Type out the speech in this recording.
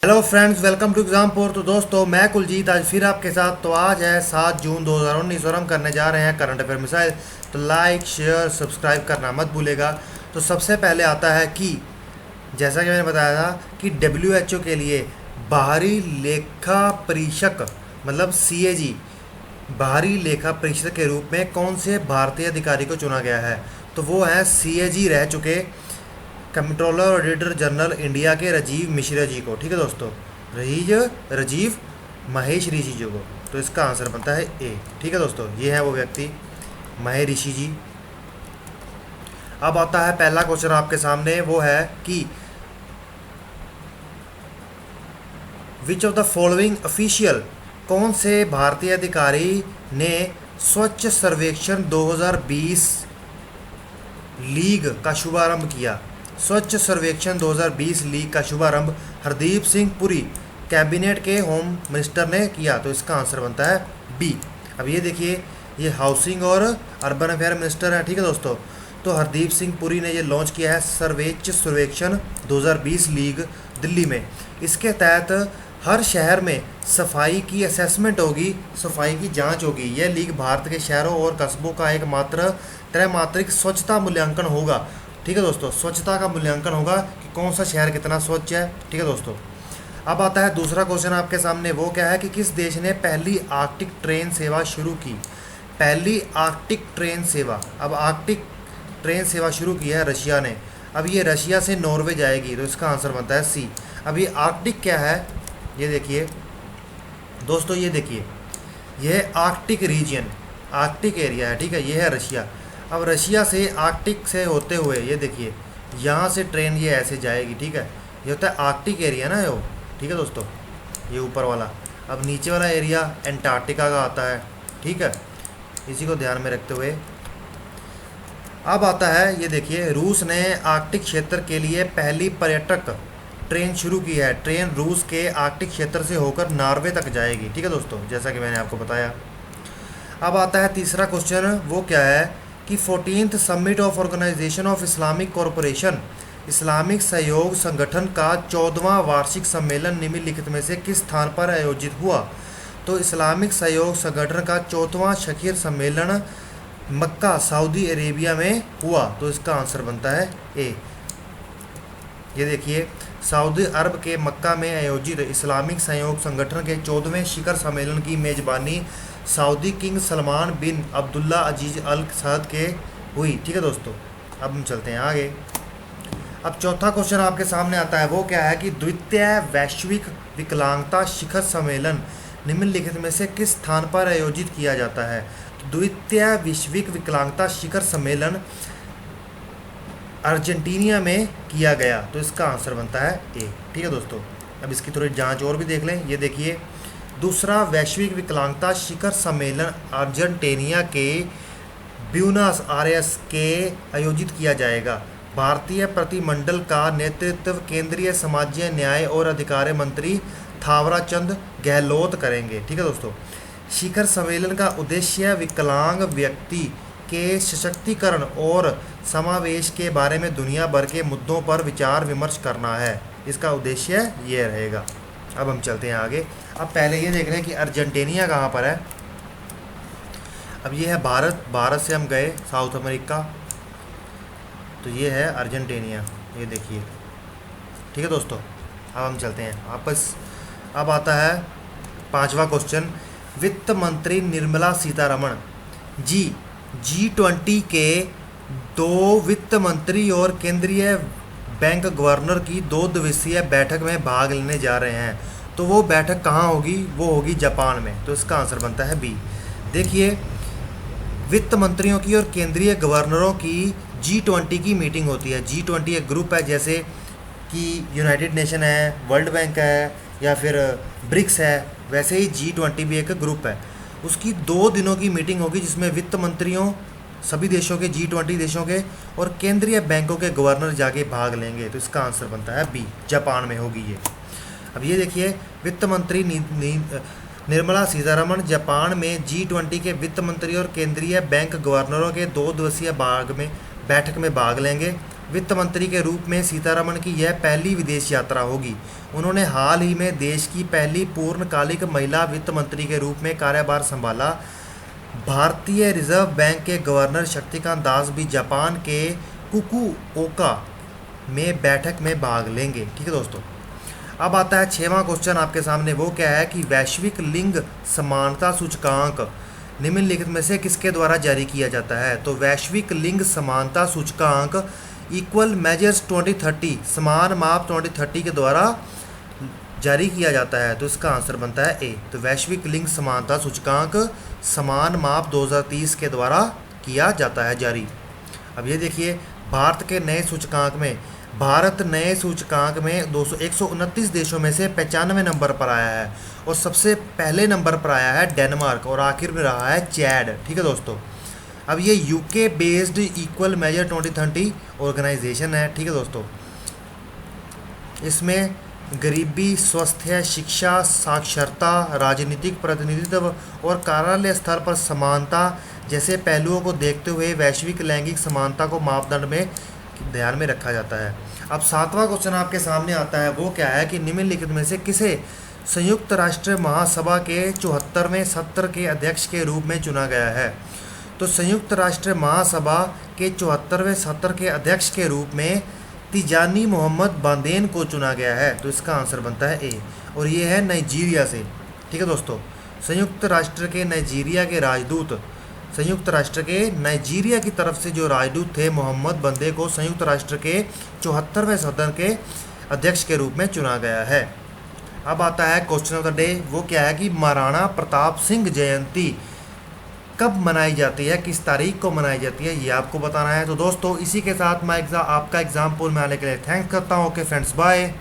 Hello friends, welcome to Exampur. तो दोस्तों, मैं कुलजीत आज फिर आपके साथ। तो आज है 7 जून 2019 और हम करने जा रहे हैं करंट अफेयर मिसाइल। तो लाइक शेयर सब्सक्राइब करना मत भूलेगा। तो सबसे पहले आता है कि जैसा कि मैंने बताया था कि WHO के लिए बाहरी लेखा परीक्षक मतलब CAG बाहरी लेखा परीक्षक के रूप में कौन से भारतीय अधिकारी को चुना गया है। तो वो है CAG रह चुके कंट्रोलर ऑडिटर जनरल इंडिया के राजीव मिश्रा जी को। ठीक है दोस्तों, राजीव महेश ऋषि जी को। तो इसका आंसर बनता है ए। ठीक है दोस्तों, ये है वो व्यक्ति महेश ऋषि जी। अब आता है पहला क्वेश्चन आपके सामने, वो है कि which of the following official कौन से भारतीय अधिकारी ने स्वच्छ सर्वेक्षण 2020 लीग का शुभारंभ किया। स्वच्छ सर्वेक्षण 2020 लीग का शुभारंभ हरदीप सिंह पुरी कैबिनेट के होम मिनिस्टर ने किया। तो इसका आंसर बनता है बी। अब ये देखिए, ये हाउसिंग और अर्बन अफेयर मिनिस्टर है। ठीक है दोस्तों, तो हरदीप सिंह पुरी ने ये लॉन्च किया है स्वच्छ सर्वेक्षण 2020 लीग दिल्ली में। इसके तहत हर शहर में सफाई की असेसमेंट होगी, सफाई की जांच होगी। यह लीग भारत के शहरों और कस्बों का एक त्रैमात्रिक स्वच्छता मूल्यांकन होगा। ठीक है दोस्तों, स्वच्छता का मूल्यांकन होगा कि कौन सा शहर कितना स्वच्छ है। ठीक है दोस्तों, अब आता है दूसरा क्वेश्चन आपके सामने, वो क्या है कि किस देश ने पहली आर्कटिक ट्रेन सेवा शुरू की। पहली आर्कटिक ट्रेन सेवा, अब आर्कटिक ट्रेन सेवा शुरू की है रशिया ने। अब ये रशिया से नॉर्वे जाएगी। तो इसका आंसर बनता है सी। अब ये आर्कटिक क्या है, ये देखिए दोस्तों, ये देखिए, यह आर्कटिक रीजन, आर्कटिक एरिया है। ठीक है, ये है रशिया। अब रशिया से आर्कटिक से होते हुए ये देखिए यहाँ से ट्रेन ये ऐसे जाएगी। ठीक है, ये होता है आर्कटिक एरिया ना यो। ठीक है दोस्तों, ये ऊपर वाला। अब नीचे वाला एरिया एंटार्क्टिका का आता है। ठीक है, इसी को ध्यान में रखते हुए अब आता है, ये देखिए, रूस ने आर्कटिक क्षेत्र के लिए पहली पर्यटक ट्रेन शुरू की है। ट्रेन रूस के आर्कटिक क्षेत्र से होकर नॉर्वे तक जाएगी। ठीक है दोस्तों, जैसा कि मैंने आपको बताया। अब आता है तीसरा क्वेश्चन, वो क्या है कि 14th summit of organisation of Islamic corporation, Islamic सहयोग संगठन का 14वां वार्षिक सम्मेलन निम्नलिखित में से किस स्थान पर आयोजित हुआ। तो इस्लामिक सहयोग संगठन का 4वां शिखर सम्मेलन मक्का सऊदी अरेबिया में हुआ। तो इसका आंसर बनता है ए। ये देखिए, सऊदी अरब के मक्का में आयोजित इस्लामिक सहयोग संगठन के 14वें शिखर सम्मेलन की मेज़बानी सऊदी किंग सलमान बिन अब्दुल्ला अजीज अल सद के हुई। ठीक है दोस्तों, अब हम चलते हैं आगे। अब चौथा क्वेश्चन आपके सामने आता है, वो क्या है कि द्वितीय वैश्विक विकलांगता शिखर सम्मेलन निम्नलिखित में से किस स्थान पर आयोजित किया जाता है। द्वितीय वैश्विक विकलांगता शिखर सम्मेलन अर्जेंटीना में किया गया। तो इसका आंसर बनता है ए। ठीक है दोस्तों, अब इसकी थोड़ी जांच और भी देख लें। ये देखिए, दूसरा वैश्विक विकलांगता शिखर सम्मेलन अर्जेंटीना के ब्यूनस आयर्स के आयोजित किया जाएगा। भारतीय प्रतिनिधिमंडल का नेतृत्व केंद्रीय समाजीय न्याय और अधिकार मंत्री थावरचंद गहलोत करेंगे। ठीक है दोस्तों, शिखर सम्मेलन का उद्देश्य विकलांग व्यक्ति के सशक्तिकरण और समावेश के बारे में दुनिया भर के मुद्दों पर विचार विमर्श करना है। इसका उद्देश्य ये रहेगा। अब हम चलते हैं आगे। अब पहले ये देख रहे हैं कि अर्जेंटीना कहाँ पर है। अब ये है भारत, भारत से हम गए साउथ अमेरिका, तो ये है अर्जेंटीना, ये देखिए। ठीक है दोस्तों, अब हम चलते हैं वापस। अब आता है पांचवा क्वेश्चन, वित्त मंत्री निर्मला सीतारमण G20 के 2 वित्त मंत्री और केंद्रीय बैंक गवर्नर की 2 दिवसीय बैठक में भाग लेने जा रहे हैं। तो वो बैठक कहाँ होगी, वो होगी जापान में। तो इसका आंसर बनता है बी। देखिए, वित्त मंत्रियों की और केंद्रीय गवर्नरों की G20 की मीटिंग होती है। G20 एक ग्रुप है, जैसे कि यूनाइटेड नेशन है, वर्ल्ड बैंक है, या फिर ब्रिक्स है, वैसे ही G20 भी एक ग्रुप है। उसकी 2 दिनों की मीटिंग होगी, जिसमें वित्त मंत्रियों सभी देशों के, G20 देशों के, और केंद्रीय बैंकों के गवर्नर जाके भाग लेंगे। तो इसका आंसर बनता है बी, जापान में होगी ये। अब ये देखिए, वित्त मंत्री निर्मला सीतारमण जापान में G20 के वित्त मंत्री और केंद्रीय बैंक गवर्नरों के 2 दिवसीय बैठक में भाग लेंगे। वित्त मंत्री के रूप में सीतारमण की यह पहली विदेश यात्रा होगी। उन्होंने हाल ही में देश की पहली पूर्णकालिक महिला वित्त मंत्री के रूप में कार्यभार संभाला। भारतीय रिजर्व बैंक के गवर्नर शक्तिकांत दास भी जापान के फुकुओका में बैठक में भाग लेंगे। ठीक है दोस्तों, अब आता है 6वां क्वेश्चन आपके सामने। वो क्या है कि वैश्विक लिंग समानता सूचकांक निम्नलिखित में से किसके द्वारा जारी किया जाता है? तो वैश्विक लिंग समानता सूचकांक इक्वल मेजर्स 2030 समान माप 2030 के द्वारा जारी किया जाता है। तो इसका आंसर बनता है ए। तो वैश्विक लिंग समानता सूचकांक समान माप 2030 के द्वारा किया जाता है जारी। अब ये देखिए, भारत के नए सूचकांक में भारत नए सूचकांक में 129 देशों में से 95 नंबर पर आया है और सबसे पहले नंबर पर आया है डेनमार्क और आखिर में रहा है चैड। ठीक है दोस्तों, अब ये UK based Equal Measure 2030 organisation है। ठीक है दोस्तों, इसमें गरीबी, स्वास्थ्य, शिक्षा, साक्षरता, राजनीतिक प्रतिनिधित्व और कार्यालय स्तर पर समानता जैसे पहलुओं को देखते हुए वैश्विक लैंगिक समानता को मापदंड में ध्यान में रखा जाता है। अब 7वां क्वेश्चन आपके सामने आता है। वो क्या है कि निम्नलिखित में से किसे संयुक्त राष्ट्र महासभा के 74वें सत्र के अध्यक्ष के रूप में चुना गया है? तो संयुक्त राष्ट्र महासभा के 74वें सत्र के अध्यक्ष के रूप में तिजानी मोहम्मद बांदेन को चुना गया है। तो इसका आंसर बनता है ए और ये है नाइजीरिया से। ठीक है दोस्तों, संयुक्त राष्ट्र के नाइजीरिया के राजदूत संयुक्त राष्ट्र के नाइजीरिया की तरफ से जो राजदूत थे मोहम्मद बंदे को संयुक्त राष्ट्र के 74वें सदन के अध्यक्ष के रूप में चुना गया है। अब आता है क्वेश्चन ऑफ द डे। वो क्या है कि महाराणा प्रताप सिंह जयंती कब मनाई जाती है, किस तारीख को मनाई जाती है, ये आपको बताना है। तो दोस्तों इसी के साथ मैं आपका एग्जाम पोल में आने के लिए थैंक्स करता हूँ। Okay friends, bye.